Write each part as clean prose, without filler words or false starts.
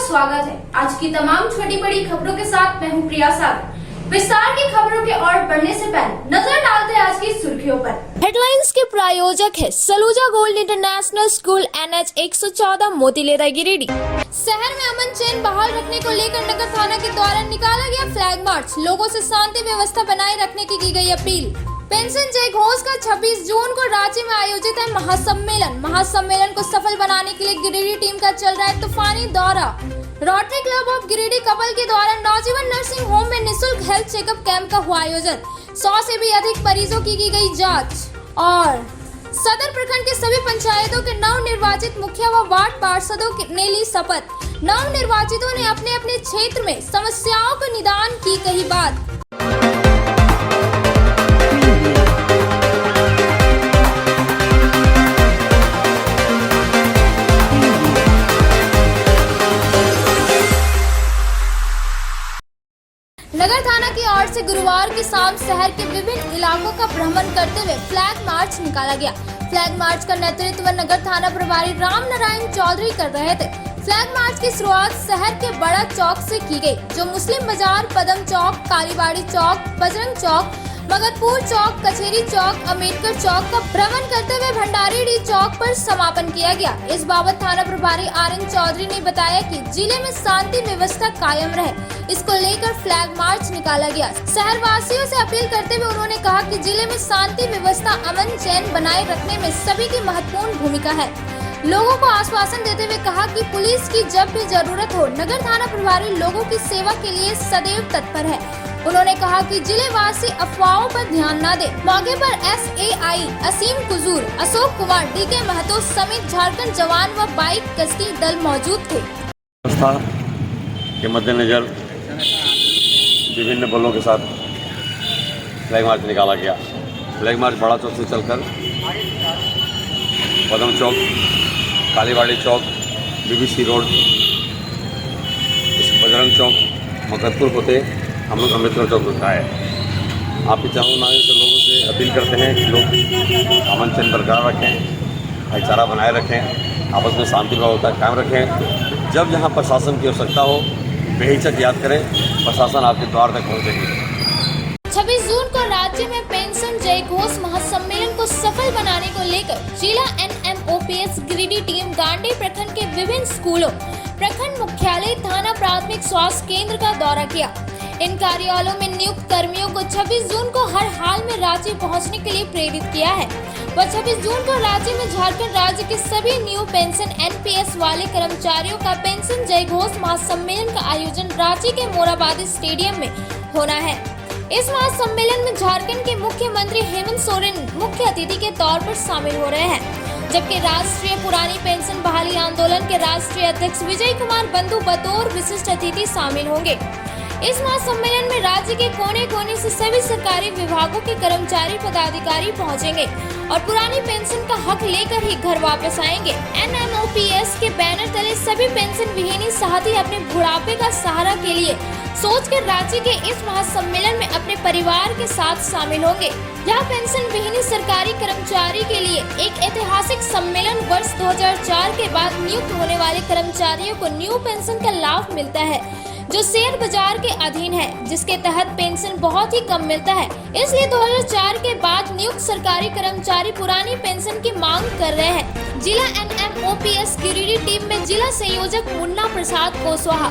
स्वागत है। आज की तमाम छोटी बड़ी खबरों के साथ मैं हूं प्रिया सागर। विस्तार की खबरों के ओर बढ़ने से पहले नजर डालते हैं आज की सुर्खियों पर। हेडलाइंस के प्रायोजक है Saluja gold international school NH 114 Motilera Giridih. शहर में अमन चैन बहाल रखने को लेकर नगर थाना के द्वारा निकाला गया फ्लैग मार्च। लोगों से शांति व्यवस्था बनाए रखने की गई अपील। पेंशन जय घोष का 26 जून को रांची में आयोजित है महासम्मेलन को सफल बनाने के लिए गिरिडीह टीम का चल रहा है तूफानी दौरा। Rotary club of Giridih couple के द्वारा नवजीवन नर्सिंग होम में निःशुल्क हेल्थ चेकअप कैंप का हुआ आयोजन। 100 से भी अधिक मरीजों की गई जांच। और सदर प्रखंड के सभी पंचायतों के नवनिर्वाचित मुखिया व वार्ड पार्षदों ने ली शपथ। नवनिर्वाचितों ने अपने अपने क्षेत्र में समस्याओं का निदान की कही बात। नगर थाना की ओर से गुरुवार की शाम शहर के विभिन्न इलाकों का भ्रमण करते हुए फ्लैग मार्च निकाला गया। फ्लैग मार्च का नेतृत्व नगर थाना प्रभारी राम नारायण चौधरी कर रहे थे। फ्लैग मार्च की शुरुआत शहर के बड़ा चौक से की गई, जो मुस्लिम बाजार, पदम चौक, कालीबाड़ी चौक, बजरंग चौक, मगधपुर चौक, कचेरी चौक, अम्बेडकर चौक का भ्रमण करते हुए भंडारीडीह चौक पर समापन किया गया। इस बाबत थाना प्रभारी RN चौधरी ने बताया कि जिले में शांति व्यवस्था कायम रहे, इसको लेकर फ्लैग मार्च निकाला गया। शहर वासियों से अपील करते हुए उन्होंने कहा कि जिले में शांति व्यवस्था अमन चैन बनाए रखने में सभी की महत्वपूर्ण भूमिका है। लोगों को आश्वासन देते हुए कहा कि पुलिस की जब भी जरूरत हो, नगर थाना प्रभारी लोगों की सेवा के लिए सदैव तत्पर है। उन्होंने कहा कि जिले वासी अफवाहों पर ध्यान न दे। मौके पर SAI असीम कुजूर, अशोक कुमार, DK महतो समेत झारखंड जवान व बाइक गश्ती दल मौजूद थे। व्यवस्था के मद्देनजर विभिन्न बलों के साथ फ्लैग मार्च निकाला गया। फ्लैग मार्च बड़ा चौक से चलकर पदम चौक, कालीबाड़ी चौक, BBC रोड, बजरंग चौक, मगधपुर होते हम लोग अम्बेडकर चौक होता है। आपके चारों नारे से लोगों से अपील करते हैं कि लोग अमन चैन बरकरार रखें, भाईचारा बनाए रखें, आपस में शांति व्यवस्था कायम रखें। जब जहाँ प्रशासन की आवश्यकता हो बेहिचक याद करें, प्रशासन आपके द्वार तक पहुँचेगी। 26 जून को राज्य में पेंशन जय घोष महासम्मेलन को सफल बनाने को लेकर जिला NMOPS गिरिडीह टीम गांडी प्रखंड के विभिन्न स्कूलों, प्रखंड मुख्यालय, थाना, प्राथमिक स्वास्थ्य केंद्र का दौरा किया। इन कार्यालयों में नियुक्त कर्मियों को 26 जून को हर हाल में रांची पहुंचने के लिए प्रेरित किया है। वह 26 जून को राज्य में झारखंड राज्य के सभी न्यू पेंशन NPS वाले कर्मचारियों का पेंशन जय घोष महासम्मेलन का आयोजन रांची के मोराबादी स्टेडियम में होना है। इस महासम्मेलन में झारखंड के मुख्यमंत्री हेमंत सोरेन मुख्य अतिथि के तौर पर शामिल हो रहे हैं, जबकि राष्ट्रीय पुरानी पेंशन बहाली आंदोलन के राष्ट्रीय अध्यक्ष विजय कुमार बंधु बतौर विशिष्ट अतिथि शामिल होंगे। इस महासम्मेलन में राज्य के कोने कोने से सभी सरकारी विभागों के कर्मचारी पदाधिकारी पहुंचेंगे और पुरानी पेंशन का हक लेकर ही घर वापस आएंगे। NMOPS के बैनर तले सभी पेंशन विहीनी साथी अपने बुढ़ापे का सहारा के लिए सोचकर रांची के इस महासम्मेलन में अपने परिवार के साथ शामिल होंगे। यह पेंशन विहीनी सरकारी कर्मचारी के लिए एक ऐतिहासिक सम्मेलन वर्ष 2004 के बाद नियुक्त होने वाले कर्मचारियों को न्यू पेंशन का लाभ मिलता है, जो शेयर बाजार के अधीन है, जिसके तहत पेंशन बहुत ही कम मिलता है। इसलिए 2004 के बाद नियुक्त सरकारी कर्मचारी पुरानी पेंशन की मांग कर रहे हैं। जिला NMOPS गिरिडीह टीम में जिला संयोजक मुन्ना प्रसाद कुशवाहा,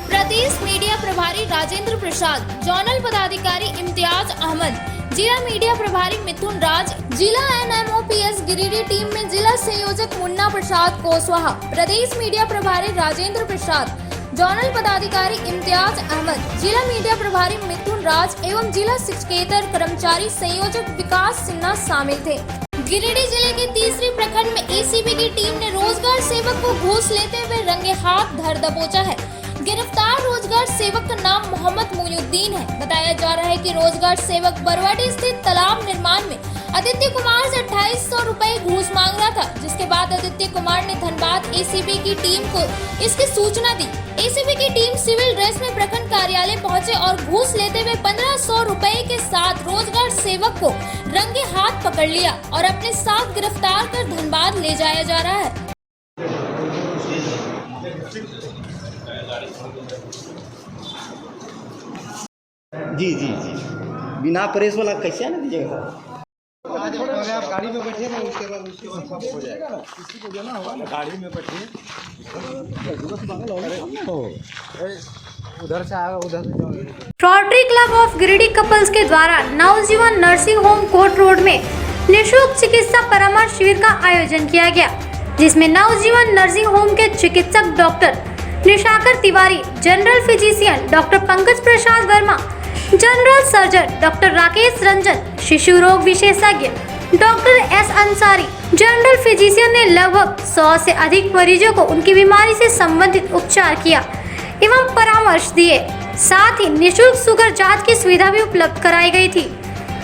प्रदेश मीडिया प्रभारी राजेंद्र प्रसाद, जोनल पदाधिकारी इम्तियाज अहमद, जिला मीडिया प्रभारी मिथुन राज। जिला NMOPS गिरिडीह टीम में जिला संयोजक मुन्ना प्रसाद कुशवाहा, प्रदेश मीडिया प्रभारी राजेंद्र प्रसाद, जोनल पदाधिकारी इम्तियाज अहमद, जिला मीडिया प्रभारी मिथुन राज एवं जिला शिक्षकेतर कर्मचारी संयोजक विकास सिन्हा शामिल थे। गिरिडीह जिले के तीसरी प्रखंड में ACB की टीम ने रोजगार सेवक को घूस लेते हुए रंगे हाथ धर दबोचा है। गिरफ्तार रोजगार सेवक का नाम मोहम्मद मोइनुद्दीन है। बताया जा रहा है कि रोजगार सेवक बरवाडी स्थित तालाब निर्माण में आदित्य कुमार से 2800 रुपए घूस मांग रहा था, जिसके बाद आदित्य कुमार ने धनबाद ACB की टीम को इसकी सूचना दी। ACB की टीम सिविल ड्रेस में प्रखंड कार्यालय पहुंचे और घूस लेते हुए 1500 रुपए के साथ रोजगार सेवक को रंगे हाथ पकड़ लिया और अपने साथ गिरफ्तार कर धनबाद ले जाया जा रहा है। जी जी जी बिना प्रेस वाला कैसे आने दीजिएगा सर? पहले आप गाड़ी में बैठिए ना, उसके बाद सब हो जाएगा ना। किसी को देना होगा ना, गाड़ी में बैठिए, उधर से आएगा, उधर से जाओगे। Rotary club of Giridih couples के द्वारा नवजीवन नर्सिंग होम कोर्ट रोड में निःशुल्क चिकित्सा परामर्श शिविर का आयोजन किया गया, जिसमें नवजीवन नर्सिंग होम के चिकित्सक doctor Nishakar Tiwari, general physician doctor Pankaj Prasad Verma, general surgeon doctor Rakesh Ranjan, शिशु रोग विशेषज्ञ doctor S Ansari, general physician ने लगभग 100 से अधिक मरीजों को उनकी बीमारी से संबंधित उपचार किया एवं परामर्श दिए। साथ ही निःशुल्क शुगर जांच की सुविधा भी उपलब्ध कराई गई थी।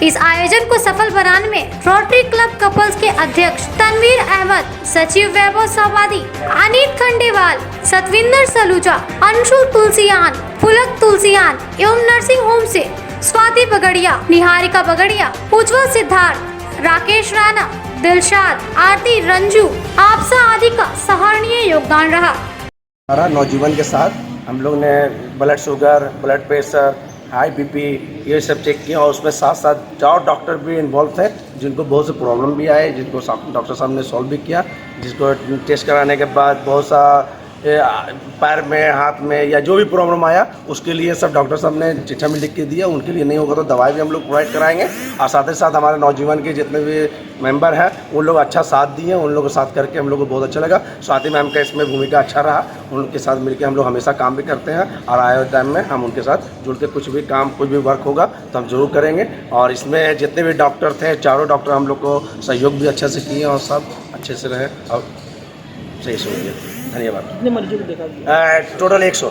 इस आयोजन को सफल बनाने में रोटरी क्लब कपल्स के अध्यक्ष तनवीर अहमद, सचिव वैभव सावादी, अनित खंडेवाल, सतविंदर सलूजा, अंशु तुलसियान, पुलक तुलसियान एवं नर्सिंग होम से स्वाति बगड़िया, निहारिका बगड़िया, उज्जवल सिद्धार्थ, राकेश राणा, दिलशाद, आरती, रंजू, आपसा आदि का सराहनीय योगदान रहा। हमारा नौजीवन के साथ हम लोग ने blood sugar, blood pressure, high BP ये सब चेक किया और उसमें साथ साथ 4 डॉक्टर भी इन्वॉल्व थे जिनको बहुत से प्रॉब्लम भी आए, जिनको डॉक्टर साहब ने सॉल्व भी किया, जिसको टेस्ट कराने के बाद बहुत सा पैर में, हाथ में या जो भी प्रॉब्लम आया उसके लिए सब डॉक्टर साहब ने चिट्ठा में लिख के दिया। उनके लिए नहीं होगा तो दवाई भी हम लोग प्रोवाइड कराएंगे और साथ ही साथ हमारे नौजीवन के जितने भी मेंबर हैं उन लोग अच्छा साथ दिए, उन लोगों के साथ करके हम लोग को बहुत अच्छा लगा। स्वाति मैम का इसमें भूमिका अच्छा रहा, उनके साथ मिलकर हम लोग हमेशा काम भी करते हैं और आए हुए टाइम में हम उनके साथ जुड़ के कुछ भी काम, कुछ भी वर्क होगा तो हम जरूर करेंगे। और इसमें जितने भी डॉक्टर थे, चारों डॉक्टर हम लोग को सहयोग भी अच्छे से किए और सब अच्छे से रहे और सही से हो गया। धन्यवाद। कितने मरीजों को देखा? टोटल 100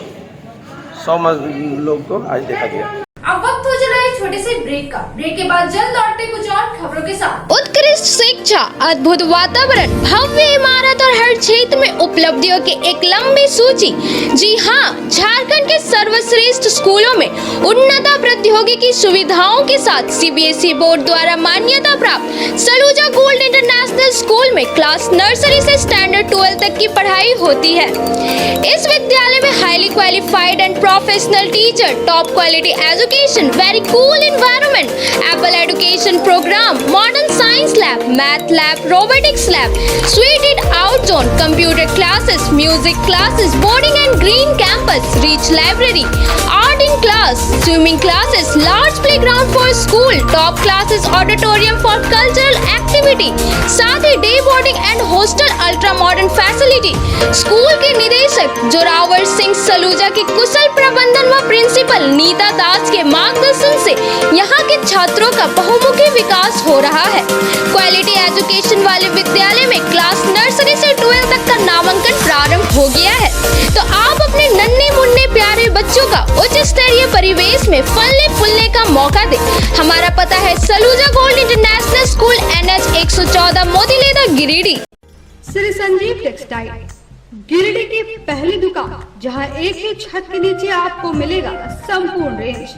लोग को आज देखा गया। अब वक्त हो चला है छोटे से ब्रेक का। ब्रेक के बाद जल्द लौटते कुछ और खबरों के साथ। उत्कृष्ट शिक्षा, अद्भुत वातावरण, भव्य इमारत और हर क्षेत्र में उपलब्धियों की एक लंबी सूची। जी हाँ, झारखंड के सर्वश्रेष्ठ स्कूलों में उन्नत प्रौद्योगिकी सुविधाओं के साथ सीबीएसई बोर्ड द्वारा मान्यता प्राप्त सलूजा गोल्ड इंटरनेशनल स्कूल में क्लास नर्सरी से स्टैंडर्ड 12 तक की पढ़ाई होती है। इस विद्यालय में highly qualified and professional teacher, top quality education, very cool environment, apple education program, modern science lab, math lab, robotics lab, suited out zone, computer classes, music classes, boarding and green campus, rich library, art in class, swimming classes, large playground for school, top classes, auditorium for cultural activity, साथ ही day boarding and hostel, ultra modern facility. School के निदेशक जोरावर सिंह सलूजा के कुशल प्रबंधन व principal Nita दास के मार्गदर्शन से यहाँ के छात्रों का बहुमुखी विकास हो रहा है। क्वालिटी एजुकेशन वाले विद्यालय में क्लास नर्सरी से 12 तक का नामांकन प्रारंभ हो गया है, तो आप अपने नन्हे मुन्ने प्यारे बच्चों का उच्च स्तरीय परिवेश में फलने फूलने का मौका दें। हमारा पता है Saluja gold international school, NH 114, Motileda, Giridih. Shri Sanjeev textile Giridih की पहली दुकान, जहां एक ही छत के नीचे आपको मिलेगा संपूर्ण रेंज।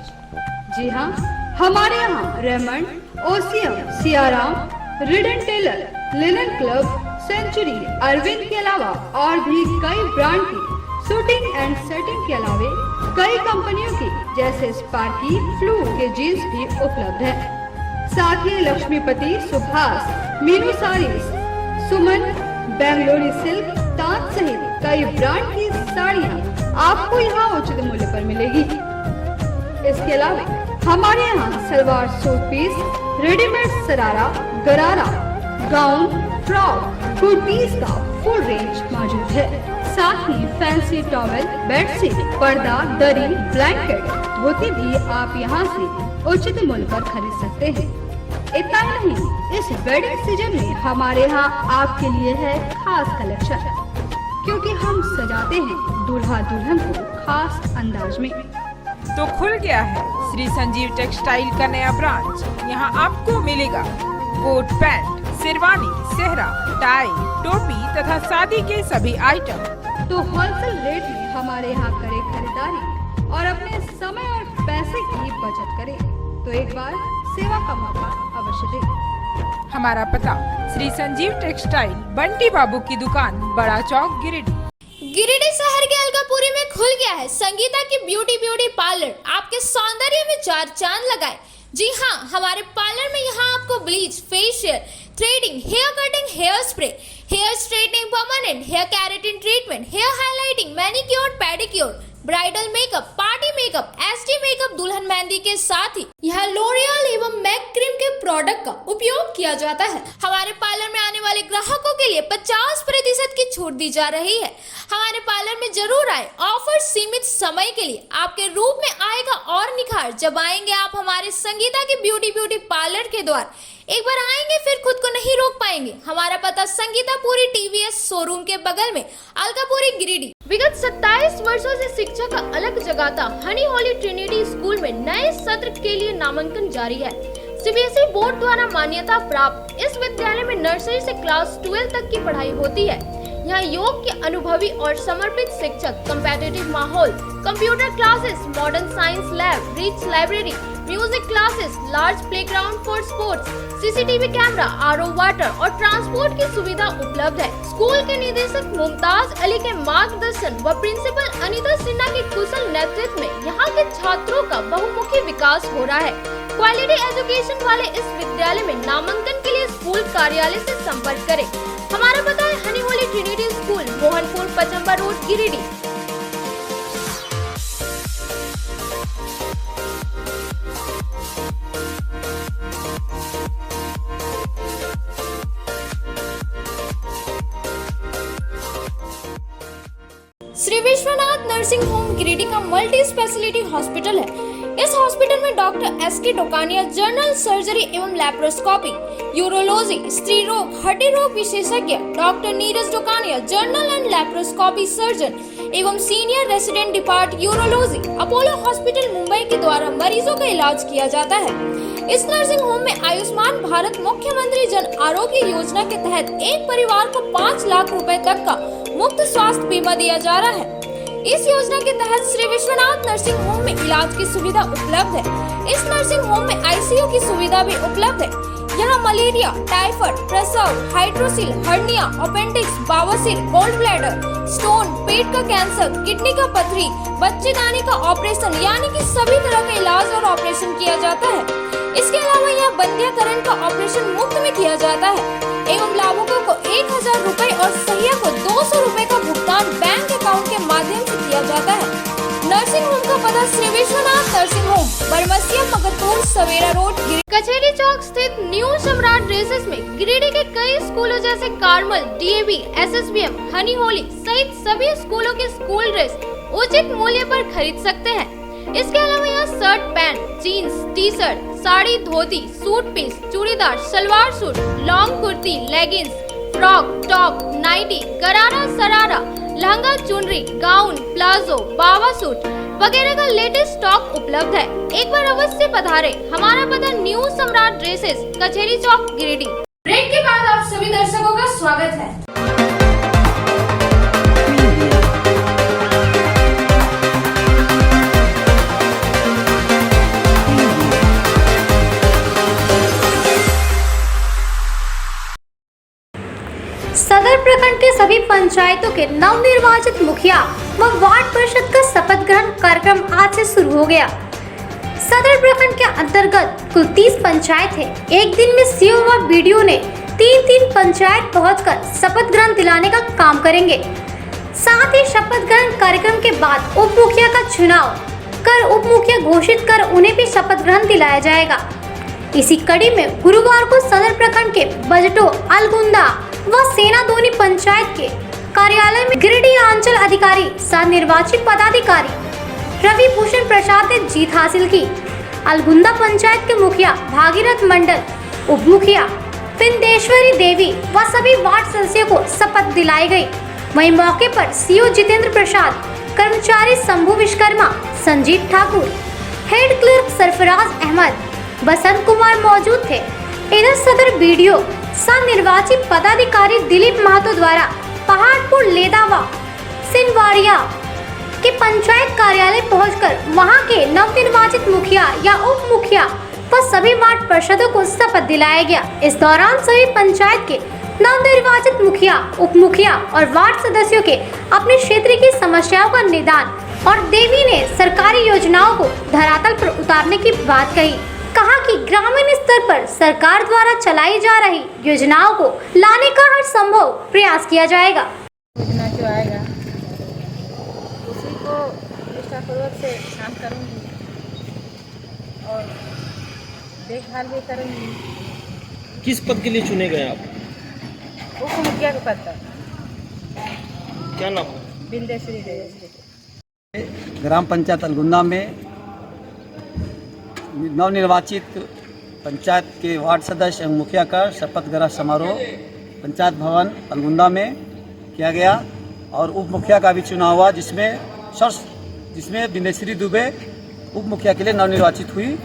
जी हाँ, हमारे यहाँ रेमंड, ओसियम, Siyaram, Reid Taylor, linen club, century, Arvind के अलावा और भी कई ब्रांड की शूटिंग एंड सेटिंग के अलावा कई कंपनियों की जैसे स्पार्की, फ्लू के जीन्स भी उपलब्ध है। साथ ही लक्ष्मीपति, सुभाष, मीनू साड़ीज, सुमन, बेंगलोरी सिल्क, ताज सहित कई ब्रांड की साड़ियाँ आपको यहाँ उचित मूल्य पर मिलेगी। इसके अलावा हमारे यहाँ सलवार सूट पीस, रेडीमेड सरारा, गरारा, गाउन, फ्रॉक, कुर्तीज का फुल रेंज मौजूद है। साथ ही फैंसी टॉवेल, बेडशीट, पर्दा, दरी, ब्लैंकेट, धोती भी आप यहाँ से उचित मूल्य पर खरीद सकते हैं। इतना ही नहीं, इस वेडिंग सीजन में हमारे यहाँ आपके लिए है खास कलेक्शन, क्योंकि हम सजाते हैं दूल्हा दुल्हन को खास अंदाज में। तो खुल गया है श्री संजीव टेक्सटाइल का नया ब्रांच। यहाँ आपको मिलेगा कोट पैंट, शेरवानी, सेहरा, टाई, टोपी तथा शादी के सभी आइटम। तो होलसेल रेट में हमारे यहाँ करें खरीदारी और अपने समय और पैसे की बचत करें, तो एक बार सेवा का मौका अवश्य दें। हमारा पता श्री संजीव टेक्सटाइल, बंटी बाबू की दुकान, बड़ा चौक, गिरिडीह। गिरिडीह शहर के अलकापुरी में खुल गया है संगीता की ब्यूटी पार्लर। आपके सौंदर्य में चार चांद लगाए। जी हाँ, हमारे पार्लर में यहाँ आपको bleach, facial, threading, hair cutting, hair spray, hair straightening, permanent hair keratin treatment, hair highlighting, manicure, pedicure, bridal makeup, party makeup, SD makeup, दुल्हन मेहंदी के साथ ही यहाँ लोरियल एवं मैक क्रीम के प्रोडक्ट का उपयोग किया जाता है। हमारे पार्लर में आने वाले ग्राहकों के लिए 50% की छूट दी जा रही है। हमारे पार्लर में जरूर आए। ऑफर सीमित समय के लिए। आपके रूप में आएगा और निखार जब आएंगे आप हमारे संगीता के ब्यूटी पार्लर के द्वार। एक बार आएंगे फिर खुद को नहीं रोक पाएंगे। हमारा पता संगीतापुरी टीवीएस शोरूम के बगल में, अलकापुरी, गिरिडीह। विगत 27 वर्षों से शिक्षा का अलग जगाता हनी होली ट्रिनिटी स्कूल में नए सत्र के लिए नामांकन जारी है। सीबीएसई बोर्ड द्वारा मान्यता प्राप्त इस विद्यालय में नर्सरी से क्लास 12 तक की पढ़ाई होती है। यहाँ योग के अनुभवी और समर्पित शिक्षक, कम्पेटिटिव माहौल, computer classes, modern science lab, rich library, music classes, large playground for sports, CCTV camera, RO water और ट्रांसपोर्ट की सुविधा उपलब्ध है। स्कूल के निदेशक मुमताज अली के मार्गदर्शन व प्रिंसिपल अनीता सिन्हा के कुशल नेतृत्व में यहाँ के छात्रों का बहुमुखी विकास हो रहा है। क्वालिटी एजुकेशन वाले इस विद्यालय में नामांकन के लिए स्कूल कार्यालय से संपर्क करें। हमारा पता है Honey Holy Trinity School, Mohanpur, Pachamba road, Giridih. Shri Vishwanath nursing home Giridih का मल्टी स्पेशलिटी हॉस्पिटल है। इस हॉस्पिटल में doctor S K. Dokania general surgery एवं लैप्रोस्कोपी, यूरोलॉजी, स्त्री रोग, हड्डी रोग विशेषज्ञ, doctor Neeraj Dokania general and laparoscopy surgeon एवं senior resident department urology, Apollo hospital Mumbai के द्वारा मरीजों का इलाज किया जाता है। इस नर्सिंग होम में आयुष्मान भारत मुख्यमंत्री जन आरोग्य योजना के तहत एक परिवार को 5 लाख रुपए तक का मुफ्त स्वास्थ्य बीमा दिया जा रहा है। इस योजना के तहत श्री विश्वनाथ नर्सिंग होम में इलाज की सुविधा उपलब्ध है। इस नर्सिंग होम में आईसीयू की सुविधा भी उपलब्ध है। यहाँ मलेरिया, टाइफाइड, प्रसव, हाइड्रोसिल, हर्निया, अपेंडिक्स, बवासीर, गोल्ड ब्लैडर, स्टोन, पेट का कैंसर, किडनी का पथरी, बच्चेदानी का ऑपरेशन यानी कि सभी तरह का इलाज और ऑपरेशन किया जाता है। इसके अलावा यहाँ बंध्याकरण का ऑपरेशन मुफ्त में किया जाता है एवं लाभुकों को 1000 रुपए और सहिया को 200 रुपए का भुगतान बैंक अकाउंट के माध्यम से किया जाता है। नर्सिंग होम का पता श्री विश्वनाथ नर्सिंग होम, बरमसिया, मगरपुर, सवेरा रोड, कचहरी चौक स्थित न्यू सम्राट ड्रेसेस में गिरिडीह के कई स्कूलों जैसे कार्मल, डीएवी, एसएसबीएम, हनी होली सहित सभी स्कूलों के स्कूल ड्रेस उचित मूल्य पर खरीद सकते हैं। इसके अलावा यहाँ shirt, pant, jeans, T shirt, sari, dhoti, suit piece, churidar, salwar suit, long kurti, leggings, frock, top, nightie, gharara, sharara, lehenga, चुनरी, गाउन, प्लाजो, बावा सूट वगैरह का लेटेस्ट स्टॉक उपलब्ध है। एक बार अवश्य पधारे। हमारा पता न्यू सम्राट ड्रेसेस, कचहरी चौक, गिरिडीह। ब्रेक के बाद आप सभी दर्शकों का स्वागत है। सदर प्रखंड के सभी पंचायतों के नवनिर्वाचित मुखिया व वार्ड परिषद का शपथ ग्रहण कार्यक्रम आज से शुरू हो गया। सदर प्रखंड के अंतर्गत कुल 30 पंचायत है। एक दिन में सीओ व बीडीओ ने 3 पंचायत पहुंचकर शपथ ग्रहण दिलाने का काम करेंगे। साथ ही शपथ ग्रहण कार्यक्रम के बाद उप मुखिया का चुनाव कर उप मुखिया घोषित कर उन्हें भी शपथ ग्रहण दिलाया जाएगा। इसी कड़ी में गुरुवार को सदर प्रखंड के बजटो, अलगुंदा व सेनादोनी पंचायत के कार्यालय में गिरिडीह अंचल अधिकारी सह निर्वाचित पदाधिकारी रवि भूषण प्रसाद ने जीत हासिल की। अलगुंदा पंचायत के मुखिया भागीरथ मंडल, उप मुखिया पिंदेश्वरी देवी व सभी वार्ड सदस्यों को शपथ दिलाई गई। वहीं मौके पर सीओ जितेंद्र प्रसाद, कर्मचारी शंभू विश्वकर्मा, संजीव ठाकुर, हेड क्लर्क सरफराज अहमद, बसंत कुमार मौजूद थे। इधर सदर बीडीओ सह निर्वाचित पदाधिकारी दिलीप महतो द्वारा पहाड़पुर, लेदावा, सिनवाड़िया के पंचायत कार्यालय पहुंचकर वहां के नवनिर्वाचित मुखिया या उप मुखिया व सभी वार्ड पार्षदों को शपथ दिलाया गया। इस दौरान सभी पंचायत के नवनिर्वाचित मुखिया, उप मुखिया और वार्ड सदस्यों के अपने क्षेत्र की समस्याओं का निदान और देवी ने सरकारी योजनाओं को धरातल पर उतारने की बात कही। कहा कि ग्रामीण स्तर पर सरकार द्वारा चलाई जा रही योजनाओं को लाने का हर संभव प्रयास किया जाएगा। योजना जो आएगा उसी को निष्ठापूर्वक से काम करूँगी और देखभाल भी करूँगी। किस पद के लिए चुने गए आप? उप मुखिया के पद पर। क्या नाम? बिंदेश्वरी देवी। ग्राम पंचायत अलगुंदा में नवनिर्वाचित पंचायत के वार्ड सदस्य एवं मुखिया का शपथ ग्रहण समारोह पंचायत भवन अलगुंदा में किया गया और उप मुखिया का भी चुनाव हुआ, जिसमें बिंदेश्वरी दुबे उप मुखिया के लिए नवनिर्वाचित हुई।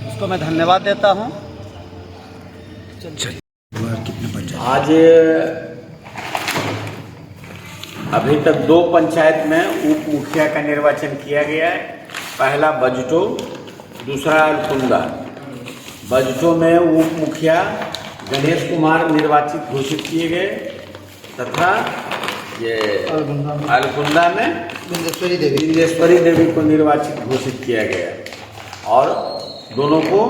उसको मैं धन्यवाद देता हूँ। आज अभी तक 2 पंचायत में उप मुखिया का निर्वाचन किया गया है। पहला बजटो, दूसरा अलकुंदा। बजटो में उप मुखिया गणेश कुमार निर्वाचित घोषित किए गए तथा ये अलकुंदा में बिंदेश्वरी देवी को निर्वाचित घोषित किया गया और दोनों को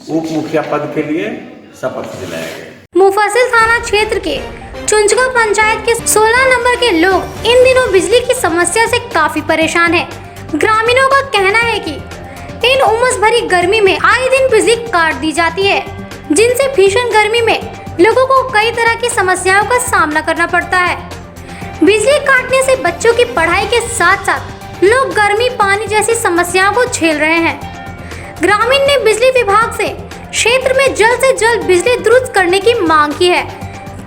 उप मुखिया पद के लिए शपथ दिलाया गया। मुफस्सिल थाना क्षेत्र के चुंचगा पंचायत के 16 नंबर के लोग इन दिनों बिजली की समस्या से काफी परेशान हैं। ग्रामीणों का कहना है कि इन उमस भरी गर्मी में आए दिन बिजली काट दी जाती है, जिनसे भीषण गर्मी में लोगों को कई तरह की समस्याओं का सामना करना पड़ता है। बिजली काटने से बच्चों की पढ़ाई के साथ साथ लोग गर्मी, पानी जैसी समस्याओं को झेल रहे हैं। ग्रामीण ने बिजली विभाग से क्षेत्र में जल्द से जल्द बिजली दुरुस्त करने की मांग की है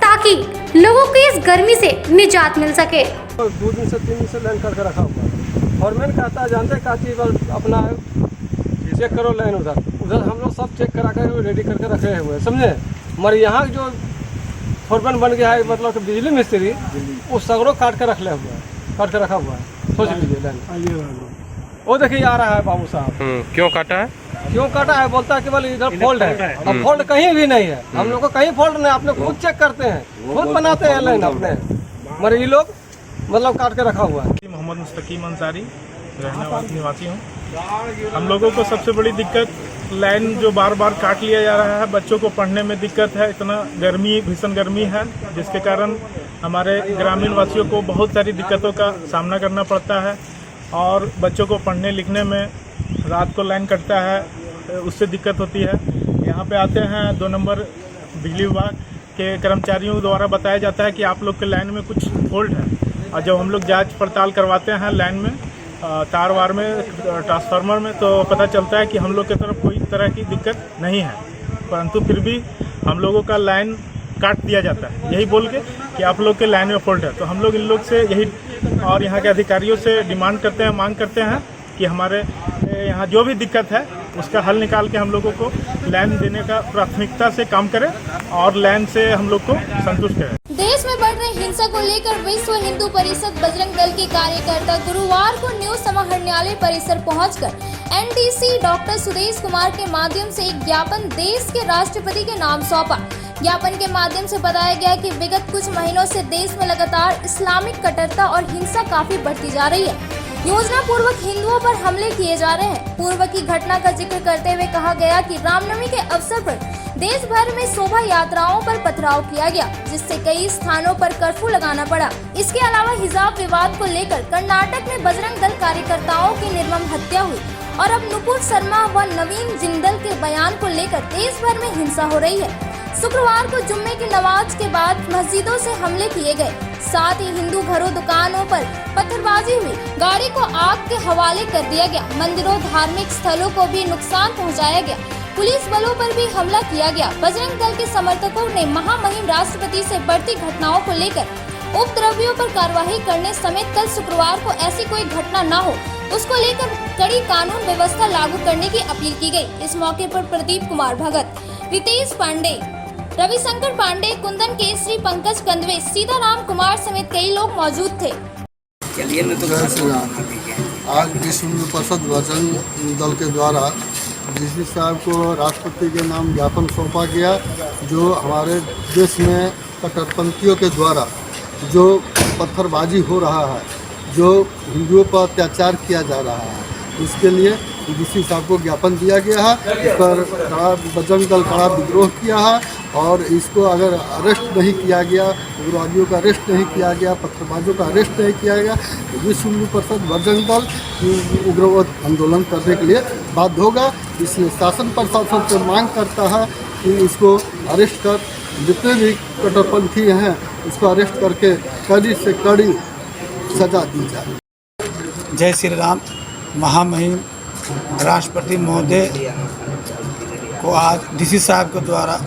ताकि लोगों को इस गर्मी से निजात मिल सके। 2 दिन से 3 दिन से लाइन करके रखा हुआ है। फॉरमैन कहता है, जानते हैं कि अपना चेक करो लाइन उधर हम लोग सब चेक करा कर रेडी करके रखे हुए हैं, समझे। मगर यहाँ जो फॉरमैन बन गया है, मतलब कि बिजली मिस्त्री, वो सगड़ों काट के रखा हुआ है। सोच लीजिए लाइन। वो देखिए आ रहा है बाबू साहब। क्यों काटा है? बोलता है केवल इधर फॉल्ट है। अब फॉल्ट कहीं भी नहीं है, हम लोग को कहीं फॉल्ट नहीं। अपने खुद चेक करते हैं, खुद बनाते हैं लाइन अपने, मगर ये लोग मतलब काट के रखा हुआ है। मोहम्मद मुस्तकीम अंसारी, रहने निवासी हूँ। हम लोगों को सबसे बड़ी दिक्कत लाइन जो बार बार काट लिया जा रहा है, बच्चों को पढ़ने में दिक्कत है। इतना गर्मी, भीषण गर्मी है, जिसके कारण हमारे ग्रामीण वासियों को बहुत सारी दिक्कतों का सामना करना पड़ता है और बच्चों को पढ़ने लिखने में रात को लाइन कटता है, उससे दिक्कत होती है। यहाँ पे आते हैं 2 नंबर बिजली विभाग के कर्मचारियों द्वारा बताया जाता है कि आप लोग के लाइन में कुछ फॉल्ट है, और जब हम लोग जांच पड़ताल करवाते हैं लाइन में, तार वार में, ट्रांसफार्मर में, तो पता चलता है कि हम लोग की तरफ कोई तरह की दिक्कत नहीं है, परंतु फिर भी हम लोगों का लाइन काट दिया जाता है, यही बोल के कि आप लोग के लाइन में फॉल्ट है। तो हम लोग इन लोग से यही और यहाँ के अधिकारियों से डिमांड करते हैं, मांग करते हैं कि हमारे यहाँ जो भी दिक्कत है उसका हल निकाल के हम लोगों को लाइन देने का प्राथमिकता से काम करें और लाइन से हम लोग को संतुष्ट करें। देश में बढ़ रही हिंसा को लेकर विश्व हिंदू परिषद बजरंग दल के कार्यकर्ता गुरुवार को न्यू समाहरणालय परिसर पहुंचकर एनडीसी डॉक्टर सुदेश कुमार के माध्यम से एक ज्ञापन देश के राष्ट्रपति के नाम सौंपा। ज्ञापन के माध्यम से बताया गया कि विगत कुछ महीनों से देश में लगातार इस्लामिक कट्टरता और हिंसा काफी बढ़ती जा रही है। योजना पूर्वक हिंदुओं पर हमले किए जा रहे हैं। पूर्व की घटना का जिक्र करते हुए कहा गया कि रामनवमी के अवसर पर देश भर में शोभा यात्राओं पर पथराव किया गया, जिससे कई स्थानों पर कर्फ्यू लगाना पड़ा। इसके अलावा हिजाब विवाद को लेकर कर्नाटक में बजरंग दल कार्यकर्ताओं की निर्मम हत्या हुई और अब नुपुर शर्मा व नवीन जिंदल के बयान को लेकर देश भर में हिंसा हो रही है। शुक्रवार को जुम्मे की नमाज के बाद मस्जिदों से हमले किए गए, साथ ही हिंदू घरों, दुकानों पर पत्थरबाजी हुई, गाड़ी को आग के हवाले कर दिया गया, मंदिरों, धार्मिक स्थलों को भी नुकसान पहुंचाया गया, पुलिस बलों पर भी हमला किया गया। बजरंग दल के समर्थकों ने महामहिम राष्ट्रपति से बढ़ती घटनाओं को लेकर उपद्रवियों पर कार्रवाई करने समेत कल शुक्रवार को ऐसी कोई घटना न हो, उसको लेकर कड़ी कानून व्यवस्था लागू करने की अपील की गई। इस मौके पर प्रदीप कुमार भगत, रितेश पांडे, रविशंकर पांडे, कुंदन केसरी, पंकज कंदवे, सीताराम कुमार समेत कई लोग मौजूद थे। आज विश्व हिंदू परिषद बजरंग दल के द्वारा डीसी साहब को राष्ट्रपति के नाम ज्ञापन सौंपा गया, जो हमारे देश में कट्टरपंथियों के द्वारा जो पत्थरबाजी हो रहा है, जो हिंदुओं पर अत्याचार किया जा रहा है, उसके लिए डीसी साहब को ज्ञापन दिया गया है। इस पर बजरंग दल कड़ा विद्रोह किया है और इसको अगर अरेस्ट नहीं किया गया, उग्रवादियों का अरेस्ट नहीं किया गया, पत्थरबाजों का अरेस्ट नहीं किया गया, तो विश्व हिंदू परिषद बजरंग दल उग्रवाद आंदोलन करने के लिए बाध्य होगा। इसलिए शासन प्रशासन से मांग करता है कि इसको अरेस्ट कर, जितने भी कट्टरपंथी हैं उसको अरेस्ट करके कड़ी से कड़ी सजा दी जाए। जय श्री राम। महामहिम राष्ट्रपति महोदय को आज डीसी साहब के द्वारा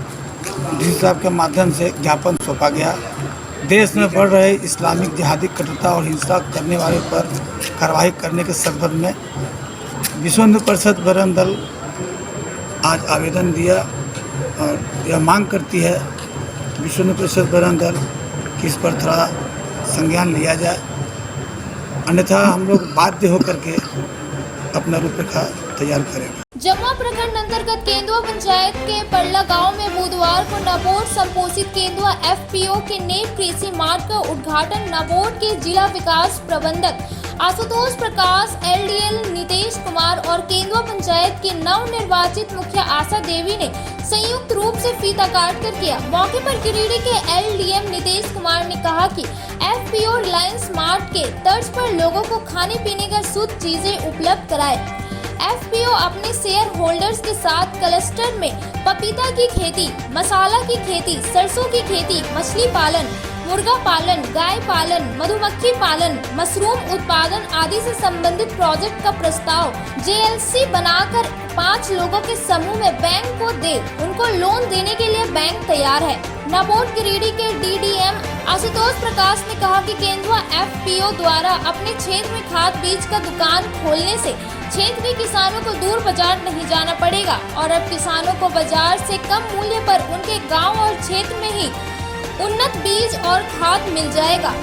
डीसी साहब के माध्यम से ज्ञापन सौंपा गया। देश में बढ़ रहे इस्लामिक जिहादी कट्टरता और हिंसा करने वाले पर कार्रवाई करने के संबंध में विश्व हिंदू परिषद बजरंग दल आज आवेदन दिया और यह मांग करती है विश्व हिंदू परिषद बजरंग दल कि इस पर थोड़ा संज्ञान लिया जाए, अन्यथा हम लोग बाध्य होकर के अपना रूपरेखा तैयार करेंगे। जमुआ प्रखंड अंतर्गत केंदुआ पंचायत के परला गांव में बुधवार को नाबार्ड संपोषित केंदुआ एफपीओ के नेप कृषि मार्ग का उद्घाटन नाबार्ड के जिला विकास प्रबंधक आशुतोष प्रकाश, एलडीएल नीतीश कुमार और केंदुआ पंचायत की नवनिर्वाचित मुखिया आशा देवी ने संयुक्त रूप से फीता काट कर किया। मौके पर गिरिडीह के एलडीएम नीतीश कुमार ने कहा कि एफपीओ रिलायंस मार्ट के तर्ज पर लोगों को खाने पीने का शुद्ध चीजें उपलब्ध कराए। एफपीओ अपने शेयर होल्डर्स के साथ क्लस्टर में पपीता की खेती, मसाला की खेती, सरसों की खेती, मछली पालन, मुर्गा पालन, गाय पालन, मधुमक्खी पालन, मशरूम उत्पादन आदि से संबंधित प्रोजेक्ट का प्रस्ताव जेएलसी बनाकर 5 लोगों के समूह में बैंक को दे उनको लोन देने के लिए बैंक तैयार है। नाबार्ड गिरिडीह के डीडीएम आशुतोष प्रकाश ने कहा कि केंदुआ एफपीओ द्वारा अपने क्षेत्र में खाद बीज का दुकान खोलने से क्षेत्र के किसानों को दूर बाजार नहीं जाना पड़ेगा और अब किसानों को बाजार से कम मूल्य पर उनके गांव और क्षेत्र में ही उन्नत बीज और खाद मिल जाएगा।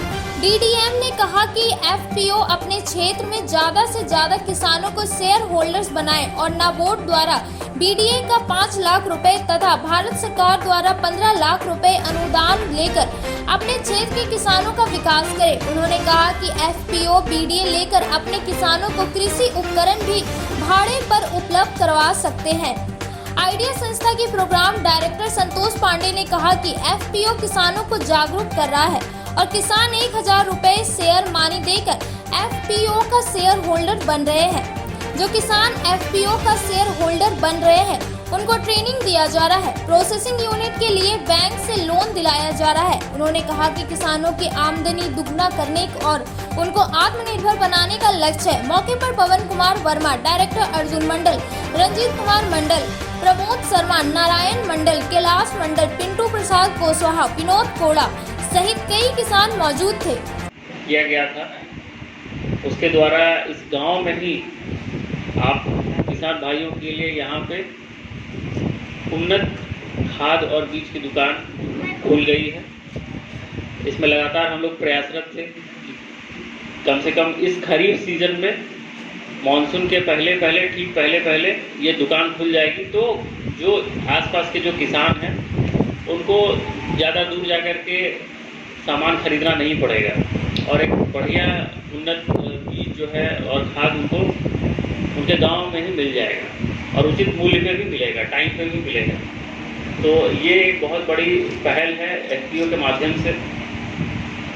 डीडीएम ने कहा कि एफपीओ अपने क्षेत्र में ज्यादा से ज्यादा किसानों को शेयर होल्डर्स बनाए और नाबार्ड द्वारा बीडीए का 5 लाख रुपए तथा भारत सरकार द्वारा 15 लाख रुपए अनुदान लेकर अपने क्षेत्र के किसानों का विकास करे। उन्होंने कहा कि एफपीओ बीडीए लेकर अपने किसानों को कृषि उपकरण भी भाड़े पर उपलब्ध करवा सकते हैं। आइडिया संस्था के प्रोग्राम डायरेक्टर संतोष पांडे ने कहा कि एफपीओ किसानों को जागरूक कर रहा है और किसान 1000 रुपए शेयर मानी देकर एफपीओ का शेयर होल्डर बन रहे हैं। जो किसान एफपीओ का शेयर होल्डर बन रहे हैं उनको ट्रेनिंग दिया जा रहा है। प्रोसेसिंग यूनिट के लिए बैंक से लोन दिलाया जा रहा है। उन्होंने कहा कि किसानों की आमदनी दुगना करने और उनको आत्मनिर्भर बनाने का लक्ष्य है। मौके पर पवन कुमार वर्मा, डायरेक्टर अर्जुन मंडल, रंजीत कुमार मंडल, प्रमोद शर्मा, नारायण मंडल, कैलाश मंडल, पिंटू प्रसाद कुशवाहा, विनोद कोड़ा सहित कई किसान मौजूद थे। किया गया था उसके द्वारा इस गांव में ही आप किसान भाइयों के लिए यहाँ पे उन्नत खाद और बीज की दुकान खुल गई है। इसमें लगातार हम लोग प्रयासरत थे कम से कम इस खरीफ सीजन में मानसून के पहले ये दुकान खुल जाएगी, तो जो आसपास के जो किसान हैं उनको ज़्यादा दूर जा कर के सामान खरीदना नहीं पड़ेगा और एक बढ़िया उन्नत बीज जो है और खाद उनको उनके गांव में ही मिल जाएगा और उचित मूल्य पे भी मिलेगा, टाइम पे भी मिलेगा। तो ये एक बहुत बड़ी पहल है एफपीओ के माध्यम से।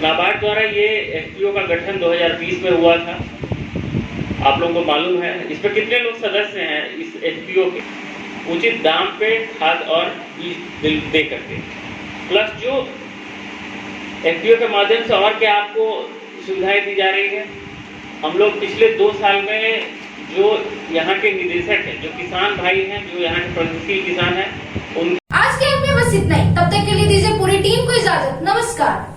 नाबार्ड द्वारा ये एफपीओ का गठन 2020 में हुआ था। आप लोगों को मालूम है इस पर कितने लोग सदस्य हैं इस एफपीओ के, उचित दाम पे खाद और बीज दे करके, प्लस जो एफपीओ के माध्यम से और क्या आपको सुविधाएं दी जा रही है। हम लोग पिछले 2 साल में जो यहाँ के निदेशक हैं, जो किसान भाई हैं, जो यहाँ के प्रगतिशील किसान हैं, उन आज के में बस इतना ही। तब तक के लिए दीजिए पूरी टीम को इजाजत। नमस्कार।